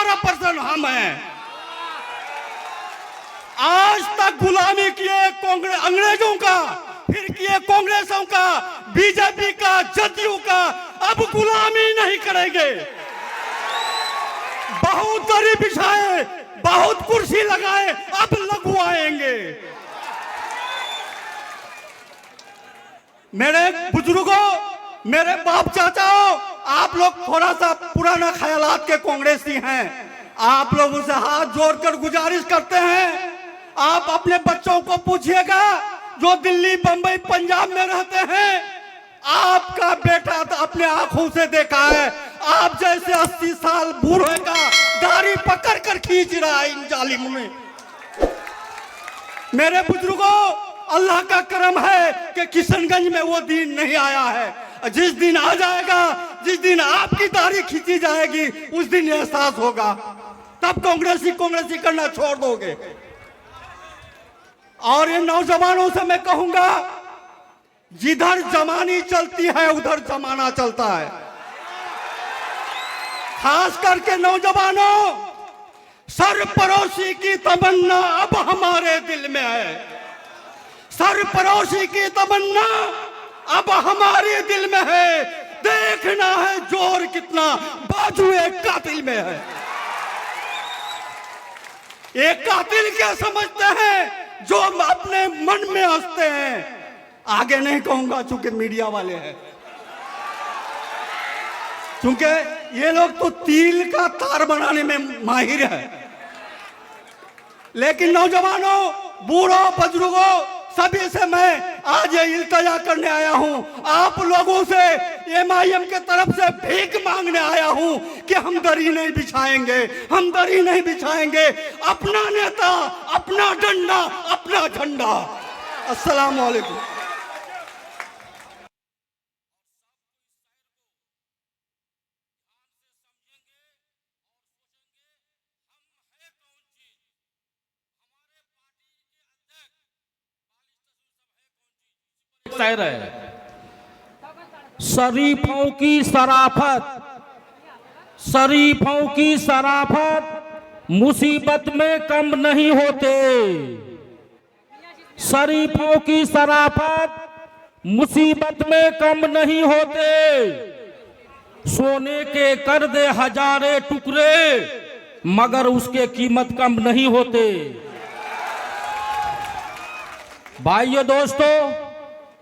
18% हम हैं। आज तक गुलामी किए कांग्रेस अंग्रेजों का, फिर किए कांग्रेसों का, बीजेपी का, जदयू का, अब गुलामी नहीं करेंगे। बहुत दरी बिछाए, बहुत कुर्सी लगाए, अब लगवाएंगे। मेरे बुजुर्गों, मेरे बाप चाचाओ, आप लोग थोड़ा सा पुराना ख्यालात के कांग्रेसी हैं। आप लोगों से हाथ जोड़कर गुजारिश करते हैं, आप अपने बच्चों को पूछिएगा जो दिल्ली, बंबई, पंजाब में रहते हैं, आपका बेटा तो अपने आंखों से देखा है आप जैसे 80 साल बूढ़े का दाढ़ी पकड़ कर खींच रहा है इन जालिमों ने। मेरे बुजुर्गों, अल्लाह का करम है कि किशनगंज में वो दिन नहीं आया है। जिस दिन आ जाएगा, जिस दिन आपकी दाढ़ी खींची जाएगी, उस दिन एहसास होगा, तब कांग्रेसी करना छोड़ दोगे। और ये नौजवानों से मैं कहूंगा, जिधर जमानी चलती है उधर जमाना चलता है। खास करके नौजवानों, सरपरोशी की तमन्ना अब हमारे दिल में है। सरपरोशी की तमन्ना अब हमारे दिल में है। देखना है जोर कितना बाजू एक कातिल में है। एक कातिल क्या समझते हैं जो अपने मन में हंसते हैं। आगे नहीं कहूंगा चूंकि मीडिया वाले हैं, क्योंकि ये लोग तो तिल का तार बनाने में माहिर है। लेकिन नौजवानों, बूढ़ों, बुजुर्गों, सभी से मैं आज ये इल्तिजा करने आया हूं। आप लोगों से, MIM के तरफ से भीख मांगने आया हूं कि हम दरी नहीं बिछाएंगे, हम दरी नहीं बिछाएंगे। अपना नेता, अपना डंडा, अपना झंडा। अस्सलाम वालेकुम। शायर है, शरीफों की शराफत, शरीफों की शराफत मुसीबत में कम नहीं होते। शरीफों की शराफत मुसीबत में कम नहीं होते। सोने के कर दे हजारे टुकड़े, मगर उसके कीमत कम नहीं होते। भाइयों, दोस्तों,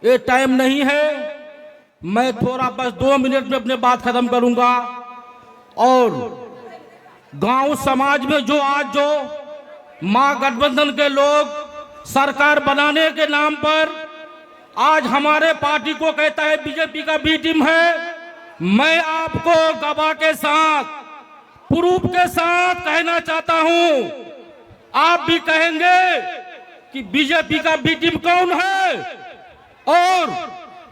ये टाइम नहीं है, मैं थोड़ा बस 2 मिनट में अपने बात खत्म करूंगा। और गांव समाज में जो आज महागठबंधन के लोग सरकार बनाने के नाम पर आज हमारे पार्टी को कहता है बीजेपी का बी टीम है, मैं आपको गवाह के साथ, प्रूफ के साथ कहना चाहता हूं, आप भी कहेंगे कि बीजेपी का बी टीम कौन है और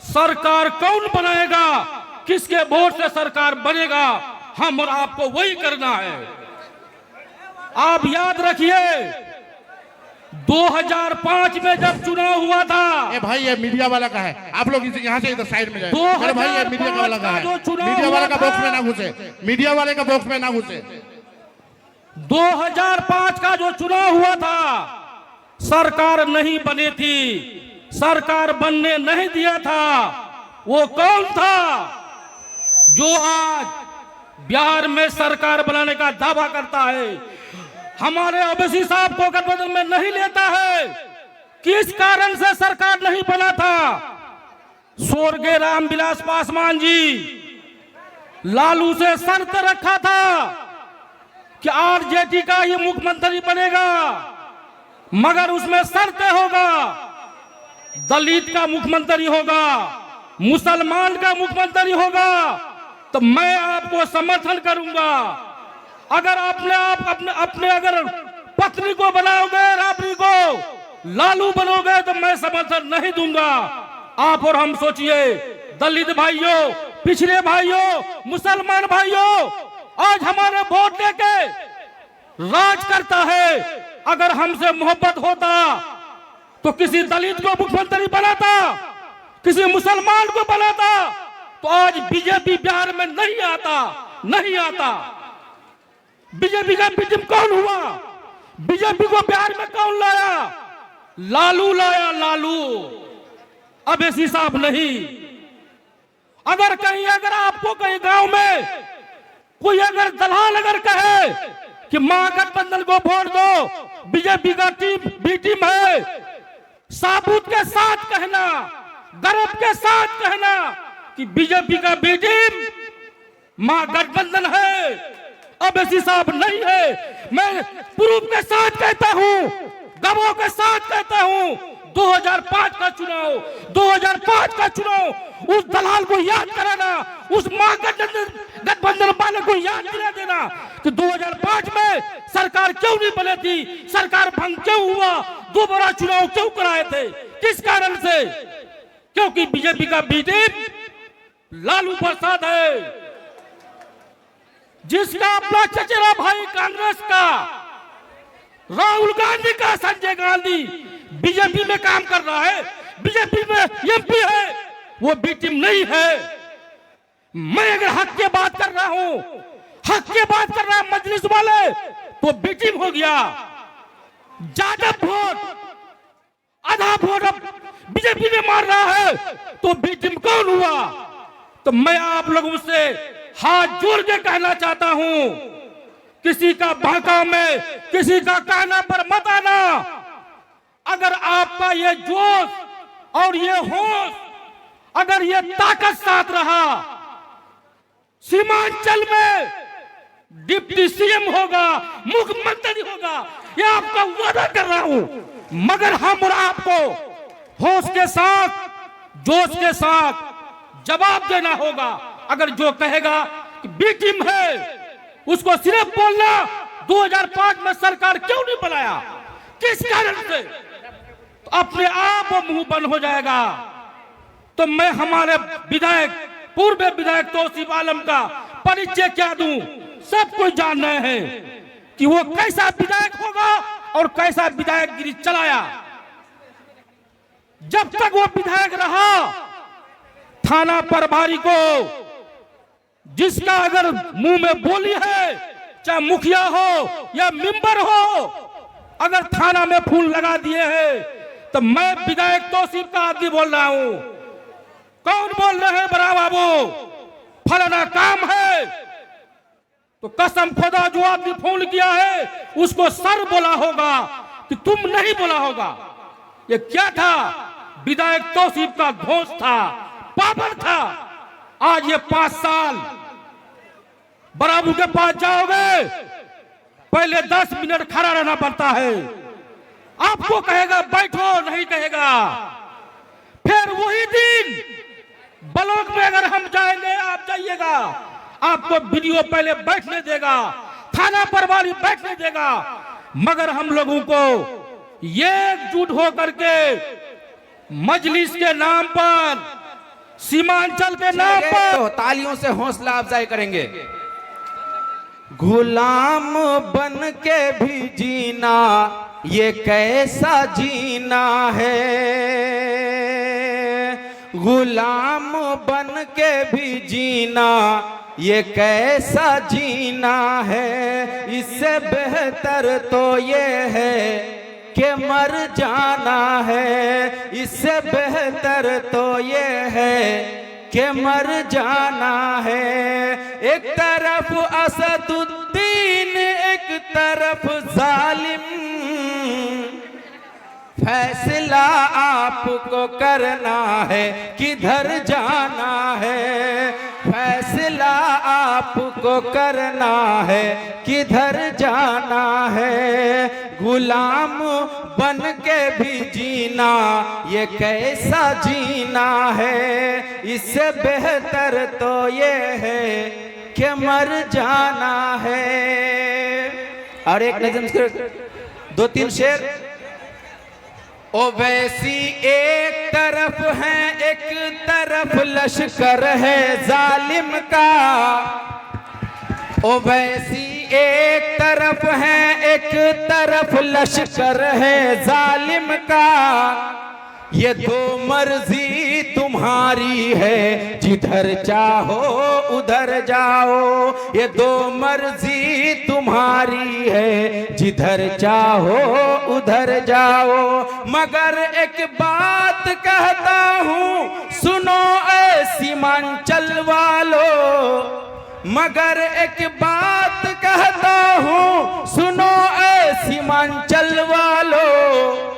सरकार कौन बनाएगा, किसके वोट से सरकार बनेगा। हम और आपको वही करना है। आप याद रखिए, 2005 में जब चुनाव हुआ था, ए भाई ये मीडिया वाला का है, आप लोग यहाँ से इधर साइड में जाए। अरे भाई ये मीडिया वाला का है, मीडिया वाले का बॉक्स में ना घुसे, मीडिया वाले का बॉक्स में ना घुसे। 2005 का जो चुनाव हुआ था, सरकार नहीं बनी थी, सरकार बनने नहीं दिया था। वो कौन था जो आज बिहार में सरकार बनाने का दावा करता है, हमारे ओवैसी साहब को गठबंधन में नहीं लेता है? किस कारण से सरकार नहीं बना था? स्वर्गीय रामविलास पासवान जी लालू से शर्त रखा था कि आरजेडी का ये मुख्यमंत्री बनेगा, मगर उसमें शर्तें होगा, दलित का मुख्यमंत्री होगा, मुसलमान का मुख्यमंत्री होगा, तो मैं आपको समर्थन करूंगा। अगर अपने अगर पत्नी को बनाओगे, राबड़ी को लालू बनोगे, तो मैं समर्थन नहीं दूंगा। आप और हम सोचिए, दलित भाइयों, पिछड़े भाइयों, मुसलमान भाइयों, आज हमारे वोट देके राज करता है। अगर हमसे मोहब्बत होता तो किसी दलित को मुख्यमंत्री बनाता, किसी मुसलमान को बनाता, तो आज बीजेपी बिहार में नहीं आता। बीजेपी का बी टीम कौन हुआ? बीजेपी को बिहार में कौन लाया? लालू लाया, लालू। अब ऐसी साहब नहीं। अगर कहीं अगर आपको कहीं गांव में कोई अगर दलाल अगर कहे कि महागठबंधन को वोट दो, बीजेपी का टीम बी टीम है, साबुत के साथ कहना, गर्व के साथ कहना कि बीजेपी का बी टीम महागठबंधन है। अब ऐसी साहब नहीं है। मैं प्रूफ के साथ कहता हूं, गवाहों के साथ कहता हूं, 2005 का चुनाव, 2005 का चुनाव, उस दलाल को याद कराना, उस महागठबंधन वाले को याद दिला देना कि 2005 में सरकार क्यों नहीं बनी थी, सरकार भंग क्यों हुआ, दोबारा चुनाव क्यों कराए थे, किस कारण से? क्योंकि बीजेपी का बी टीम लालू प्रसाद है, जिसका अपना चचेरा भाई कांग्रेस का, राहुल गांधी का, संजय गांधी बीजेपी में काम कर रहा है, बीजेपी में एमपी है, वो बी टीम नहीं है। मैं अगर हक के बात कर रहा हूं, हक के बात कर रहा है मजलिस वाले, तो बी टीम हो गया। ज्यादा वोट, आधा वोट अब बीजेपी में मार रहा है, तो बी टीम कौन हुआ? तो मैं आप लोगों से हाथ जोड़ के कहना चाहता हूं, किसी का बहकाव में, किसी का कहना पर मत आना। अगर आपका ये जोश और ये होश, अगर ये ताकत साथ रहा, सीमांचल में डिप्टी सीएम होगा, मुख्यमंत्री होगा, ये आपका वादा कर रहा हूं। मगर हम और आपको होश के साथ, जोश के साथ जवाब देना होगा। अगर जो कहेगा कि बी टीम है, उसको सिर्फ बोलना 2005 में सरकार क्यों नहीं बनाया, किस कारण से, तो अपने आप वो मुंह बंद हो जाएगा। तो मैं हमारे विधायक, पूर्व विधायक तौसीफ आलम का परिचय क्या दूं? सब कोई जान रहे हैं कि वो कैसा विधायक होगा और कैसा विधायकगिरी चलाया। जब तक वो विधायक रहा, थाना प्रभारी को, जिसका अगर मुंह में बोली है, चाहे मुखिया हो या मेंबर हो, अगर थाना में फूल लगा दिए हैं, तो मैं विधायक तौसीफ का आदमी बोल रहा हूं। कौन बोल रहे हैं बड़ा बाबू, फलाना काम है, तो कसम खुदा जो आदमी फोन किया है उसको सर बोला होगा कि तुम नहीं बोला होगा। ये क्या था? विधायक तौसीफ का दोस्त था, पावर था। आज ये 5 साल बराबू के पास जाओगे, पहले 10 मिनट खड़ा रहना पड़ता है। आपको कहेगा बैठो, नहीं कहेगा। फिर वही दिन ब्लॉक में अगर हम जाएंगे, आप जाइएगा, आपको वीडियो पहले बैठने देगा, थाना प्रभारी बैठने देगा। मगर हम लोगों को ये एकजुट हो करके मजलिस के नाम पर, सीमांचल के नाम पर, तो तालियों से हौसला अफजाई करेंगे। गुलाम बन के भी जीना, ये कैसा जीना है। गुलाम बन के भी जीना, ये कैसा जीना है। इससे बेहतर तो ये है कि मर जाना है। इससे बेहतर तो ये है कि मर जाना है। एक तरफ असदुद्दीन, एक तरफ जालिम, फैसला आपको करना है किधर जाना है। फैसला आपको करना है किधर जाना है। गुलाम बन के भी जीना, ये कैसा जीना है। इससे बेहतर तो ये है कि मर जाना है। और एक नज़म, 2-3 शेर। ओ वैसी एक तरफ है, एक तरफ लश्कर है जालिम का। ओ वैसी एक तरफ है, एक तरफ लश्कर है जालिम का। ये 2 मर्जी तुम्हारी है, जिधर चाहो उधर जाओ। ये 2 मर्जी तुम तुम्हारी है, जिधर चाहो उधर जाओ। मगर एक बात कहता हूँ सुनो ऐ सीमांचल वालों, मगर एक बात कहता हूँ सुनो ऐ सीमांचल वालों,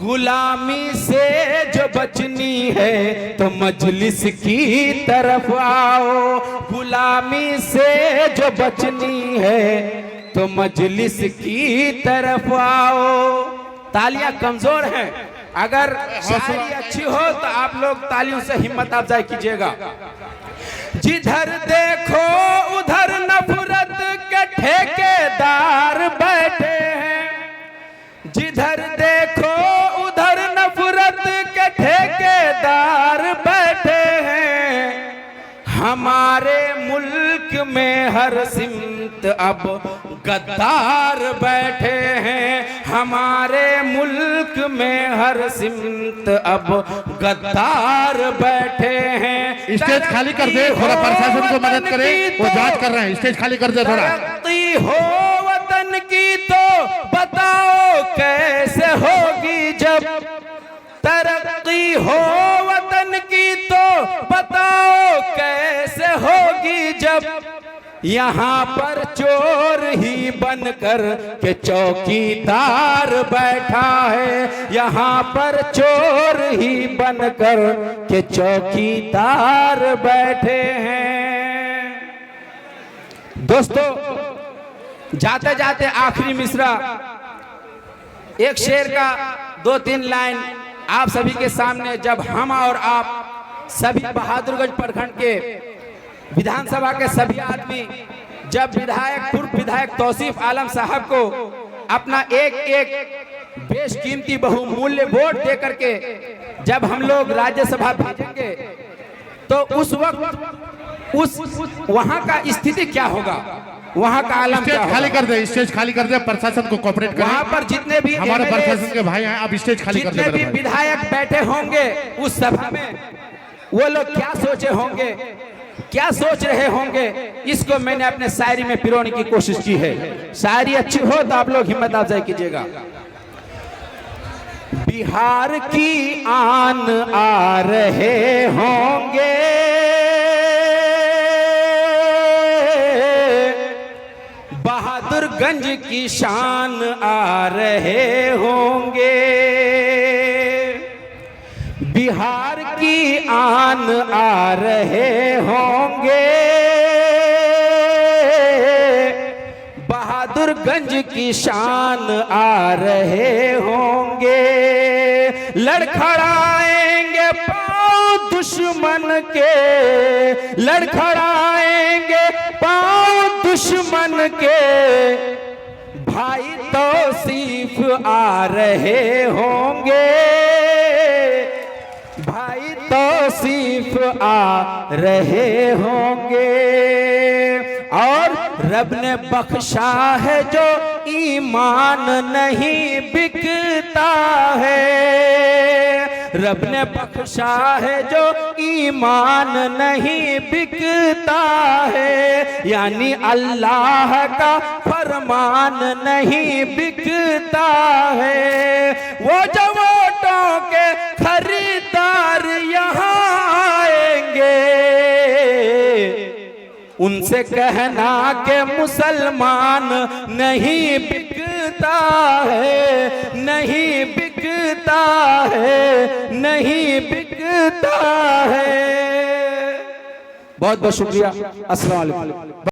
गुलामी से जो बचनी है तो मजलिस की तरफ आओ। गुलामी से जो बचनी है तो मजलिस की तरफ आओ। तालियां कमजोर हैं, अगर शायरी अच्छी हो तो आप लोग तालियों से हिम्मत अफजाई कीजिएगा। जिधर देखो उधर नफरत के ठेकेदार बैठे हैं, जिधर देखो उधर नफरत के ठेकेदार बैठे हैं। हमारे मुल्क में हर सिमत अब गद्दार बैठे हैं, हमारे मुल्क में हर सिमत अब गद्दार बैठे हैं। स्टेज खाली कर दे, थोड़ा प्रशासन को मदद करे, वो जांच कर रहे हैं। स्टेज खाली कर दे थोड़ा। तरक्की हो वतन की तो बताओ कैसे होगी जब, तरक्की हो वतन की तो बताओ कैसे होगी जब, यहाँ पर चोर ही बनकर के चौकीदार बैठा है, यहाँ पर चोर ही बनकर के चौकीदार बैठे हैं। दोस्तों, जाते जाते आखिरी मिसरा, एक शेर का 2-3 लाइन आप सभी के सामने। जब हम और आप सभी बहादुरगंज प्रखंड के विधानसभा के सभी आदमी, जब पूर्व विधायक तौसीफ आलम साहब को अपना एक एक बेशकीमती बहुमूल्य वोट दे करके जब हम लोग राज्यसभा भेजेंगे तो उस वक्त उस वहां का स्थिति क्या होगा, वहां का आलम क्या होगा। खाली कर दे, स्टेज खाली कर दे, प्रशासन को कोऑपरेट करें। वहां पर जितने भी हमारे प्रशासन के भाई हैं, आप स्टेज खाली कर दे। जितने भी विधायक बैठे होंगे उस सभा में, वो लोग क्या सोचे होंगे, क्या सोच रहे होंगे, इसको मैंने अपने शायरी में पिरोने की कोशिश की है। शायरी अच्छी हो तो आप लोग हिम्मत अफजाई कीजिएगा। बिहार की आन आ रहे होंगे, बहादुरगंज की शान आ रहे होंगे, बिहार की आन आ रहे होंगे, बहादुरगंज की शान आ रहे होंगे। लड़खड़ाएंगे पांव दुश्मन के, लड़खड़ाएंगे पांव दुश्मन के, भाई तौसीफ आ रहे होंगे, भाई तौसीफ आ रहे होंगे। और रब ने बख्शा है जो ईमान नहीं बिकता है, रब ने बख्शा है जो ईमान नहीं बिकता है, यानी अल्लाह का फरमान नहीं बिकता है। वो जो वोटों के खरीदार यहाँ आएंगे, उनसे कहना कि मुसलमान नहीं बिकता है, नहीं बिकता है, नहीं बिकता है। बहुत बहुत शुक्रिया। अस्सलाम वालेकुम।